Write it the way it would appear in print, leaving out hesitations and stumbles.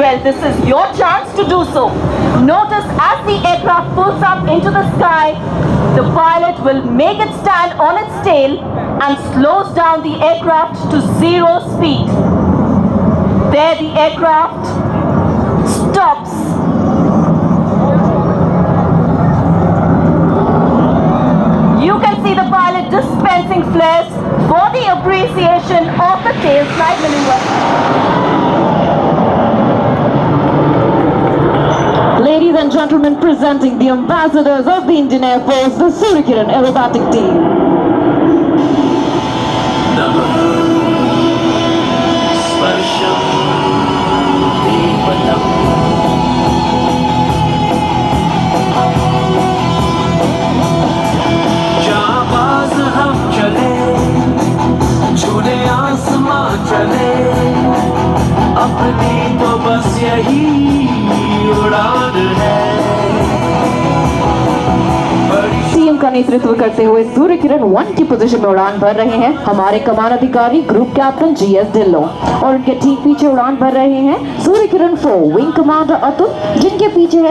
Well, this is your chance to do so. Notice as the aircraft pulls up into the sky, the pilot will make it stand on its tail and slows down the aircraft to 0 speed. There the aircraft stops. You can see the pilot dispensing flares for the appreciation of the tail slide maneuver. Ladies and gentlemen, presenting the ambassadors of the Indian Air Force, the Suryakiran aerobatic team. अपनी तो बस यही उड़ान है। Team का नेतृत्व करते हुए सूर्यकिरण 1 की पोजीशन में उड़ान भर रहे हैं हमारे कमान अधिकारी ग्रुप कैप्टन GS ढिल्लों, और उनके ठीक पीछे उड़ान भर रहे हैं सूर्यकिरण 4 विंग कमांडर अतुल, जिनके पीछे है